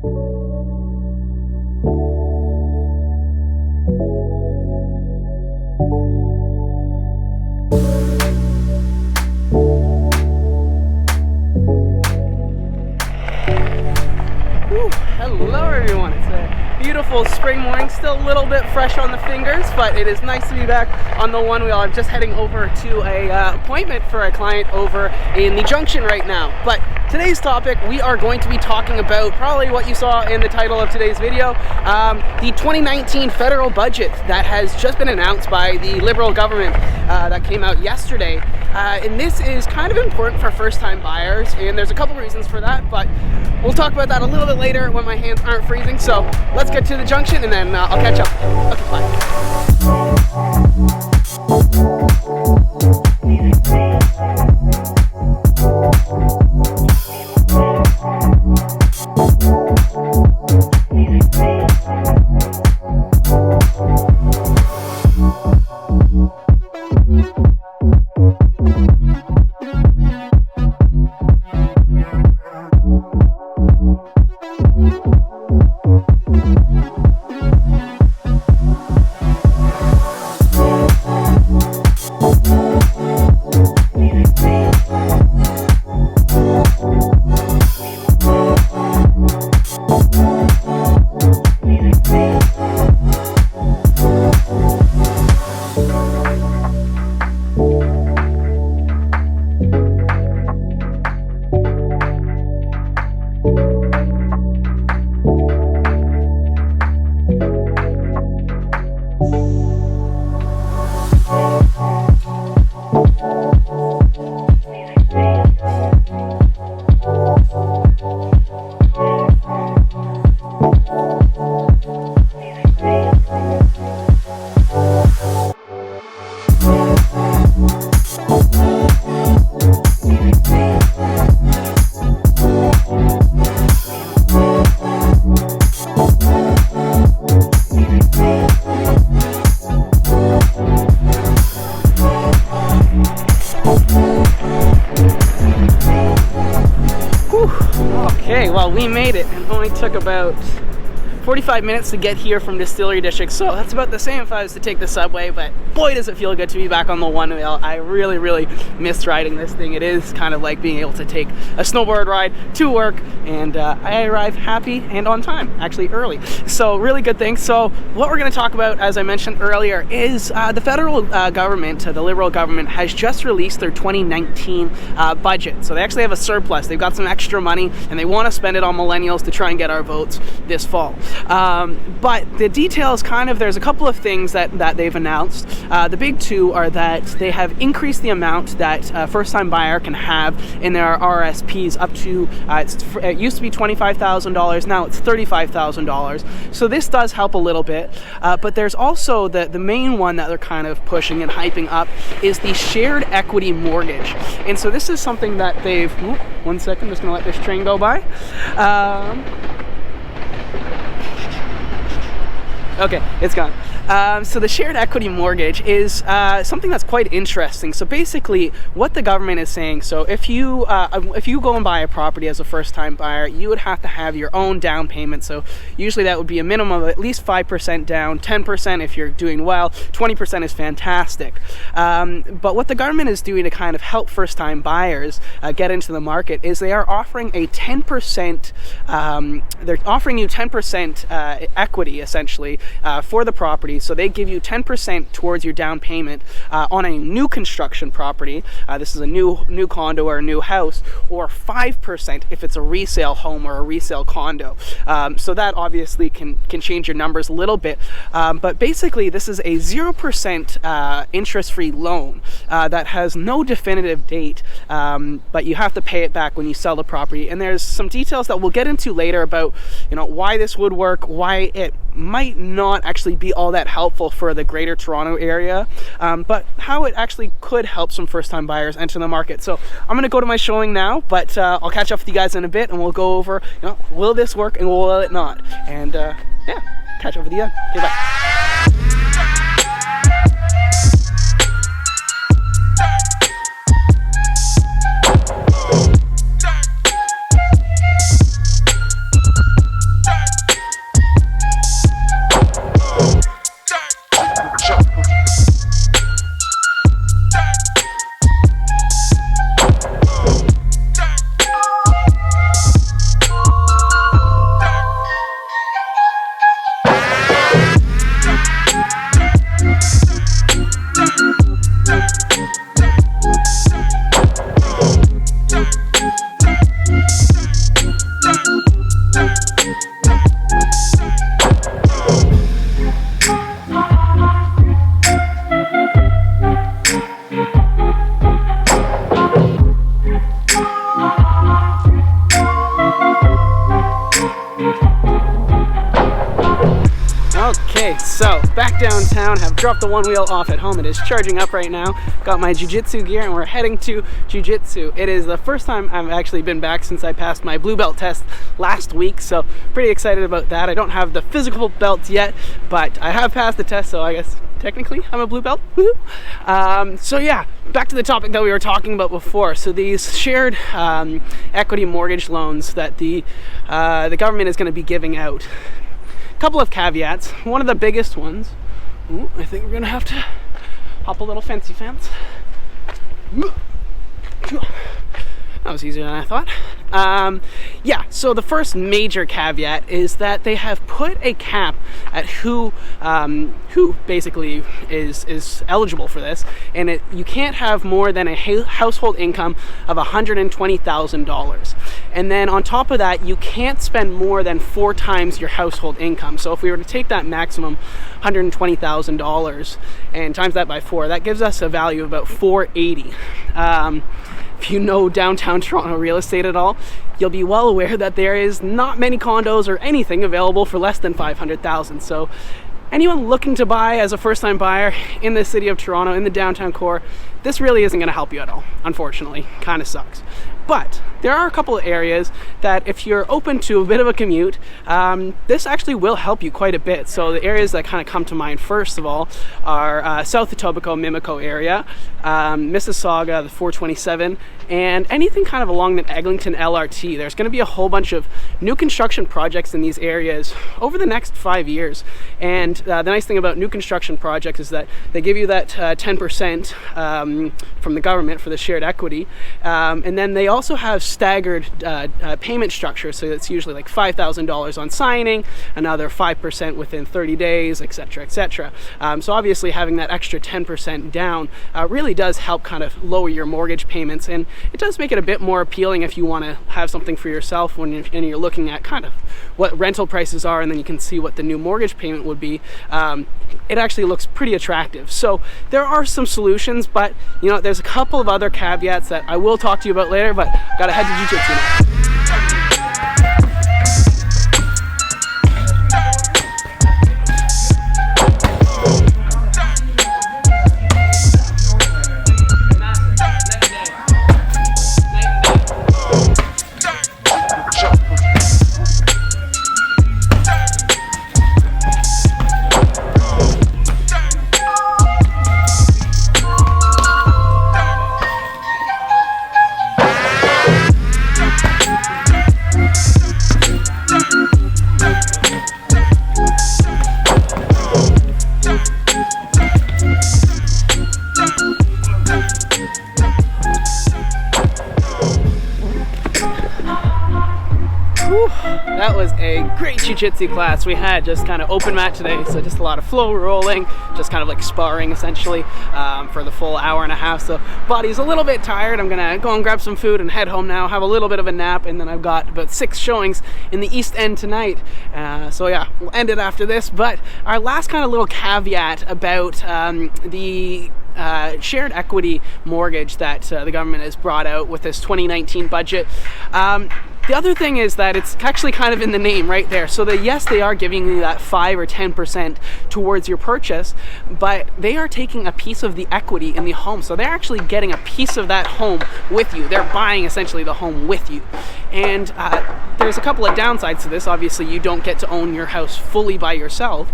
Hello everyone, it's a beautiful spring morning, still a little bit fresh on the fingers, but it is nice to be back on the one wheel. I'm just heading over to a appointment for a client over in the Junction right now. But today's topic, we are going to be talking about probably what you saw in the title of today's video, the 2019 federal budget that has just been announced by the Liberal government that came out yesterday. And this is kind of important for first-time buyers, and there's a couple reasons for that, but we'll talk about that a little bit later when my hands aren't freezing. So let's get to the Junction and then I'll catch up. Okay, bye. Okay, well, we made it. It only took about 45 minutes to get here from Distillery District, so that's about the same if I was to take the subway, but boy does it feel good to be back on the one wheel. I really missed riding this thing. It is kind of like being able to take a snowboard ride to work, and I arrived happy and on time, actually early. So really good thing. So what we're going to talk about, as I mentioned earlier, is the federal government, the Liberal government, has just released their 2019 budget. So they actually have a surplus. They've got some extra money and they want to spend it on millennials to try and get our votes this fall. But the details there's a couple of things that they've announced. The big two are that they have increased the amount that a first-time buyer can have in their RSPs up to, it used to be $25,000, now it's $35,000. So this does help a little bit. But there's also the main one that they're kind of pushing and hyping up is the shared equity mortgage. And so this is something that they've, one second, I'm just gonna let this train go by. Okay, it's gone. So the shared equity mortgage is something that's quite interesting. So basically what the government is saying, so if you go and buy a property as a first-time buyer, you would have to have your own down payment. So usually that would be a minimum of at least 5% down, 10% if you're doing well, 20% is fantastic. But what the government is doing to kind of help first-time buyers get into the market is they are offering a 10%, they're offering you 10% equity essentially for the property. So they give you 10% towards your down payment on a new construction property. This is a new condo or a new house, or 5% if it's a resale home or a resale condo. So that obviously can change your numbers a little bit. But basically this is a 0% interest-free loan that has no definitive date, but you have to pay it back when you sell the property. And there's some details that we'll get into later about, why this would work, why it might not actually be all that helpful for the greater Toronto area, but how it actually could help some first-time buyers enter the market. So I'm going to go to my showing now, but I'll catch up with you guys in a bit and we'll go over, will this work and will it not? And yeah, catch up with you then. Okay, bye. down, have dropped the one wheel off at home. It is charging up right now. Got my jiu-jitsu gear and we're heading to jiu-jitsu. It is the first time I've actually been back since I passed my blue belt test last week, so pretty excited about that. I don't have the physical belts yet, but I have passed the test, so I guess technically I'm a blue belt. So yeah, back to the topic that we were talking about before. So these shared equity mortgage loans that the government is going to be giving out. A couple of caveats. One of the biggest ones, I think we're going to have to hop a little fancy fence. That was easier than I thought. Yeah, so the first major caveat is that they have put a cap at who basically is eligible for this, and you can't have more than a household income of $120,000. And then on top of that, you can't spend more than 4 times your household income. So if we were to take that maximum $120,000 and times that by 4, that gives us a value of about $480,000. If you know downtown Toronto real estate at all, you'll be well aware that there is not many condos or anything available for less than $500,000. So anyone looking to buy as a first-time buyer in the city of Toronto, in the downtown core, this really isn't going to help you at all, unfortunately. Kind of sucks. But there are a couple of areas that if you're open to a bit of a commute, this actually will help you quite a bit. So the areas that kind of come to mind first of all are South Etobicoke, Mimico area, Mississauga, the 427, and anything kind of along the Eglinton LRT. There's going to be a whole bunch of new construction projects in these areas over the next 5 years. And the nice thing about new construction projects is that they give you that 10% from the government for the shared equity, and then they also have staggered payment structure. So it's usually like $5,000 on signing, another 5% within 30 days, etc., etc. So obviously having that extra 10% down really does help kind of lower your mortgage payments, and it does make it a bit more appealing if you want to have something for yourself when you're looking at kind of what rental prices are, and then you can see what the new mortgage payment would be. It actually looks pretty attractive. So there are some solutions, but you know, there's a couple of other caveats that I will talk to you about later, but gotta head to jiu-jitsu now. That was a great jiu-jitsu class we had, just kind of open mat today, so just a lot of flow rolling, just kind of like sparring essentially for the full hour and a half. So body's a little bit tired. I'm gonna go and grab some food and head home now, have a little bit of a nap, and then I've got about 6 showings in the East End tonight. So yeah, we'll end it after this. But our last kind of little caveat about the shared equity mortgage that the government has brought out with this 2019 budget. The other thing is that it's actually kind of in the name right there. So that yes, they are giving you that 5 or 10% towards your purchase, but they are taking a piece of the equity in the home. So they're actually getting a piece of that home with you. They're buying essentially the home with you. And there's a couple of downsides to this. Obviously, you don't get to own your house fully by yourself.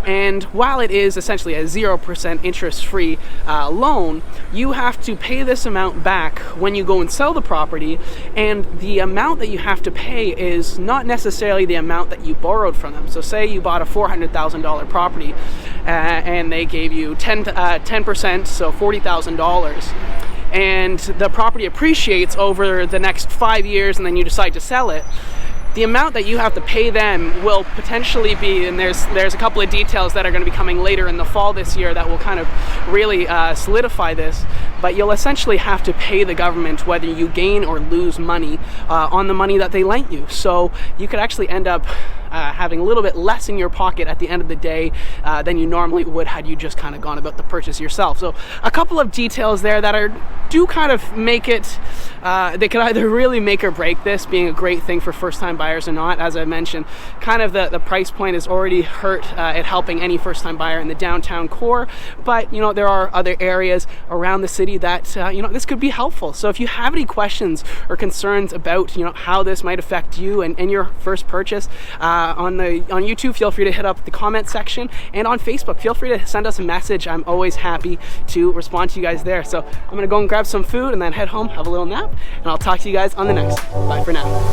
And while it is essentially a 0% interest-free loan, you have to pay this amount back when you go and sell the property, and the amount that you have to pay is not necessarily the amount that you borrowed from them. So say you bought a $400,000 property and they gave you 10%, so $40,000. And the property appreciates over the next 5 years, and then you decide to sell it. The amount that you have to pay them will potentially be, and there's a couple of details that are going to be coming later in the fall this year that will kind of really solidify this, but you'll essentially have to pay the government whether you gain or lose money on the money that they lent you. So you could actually end up having a little bit less in your pocket at the end of the day than you normally would had you just kind of gone about the purchase yourself. So a couple of details there that do kind of make it, they could either really make or break this being a great thing for first-time buyers or not. As I mentioned, kind of the price point is already hurt at helping any first-time buyer in the downtown core, but you know, there are other areas around the city that you know, this could be helpful. So if you have any questions or concerns about, you know, how this might affect you and your first purchase on YouTube, feel free to hit up the comment section, and on Facebook, feel free to send us a message. I'm always happy to respond to you guys there. So I'm gonna go and grab some food and then head home, have a little nap, and I'll talk to you guys on the next. Bye for now.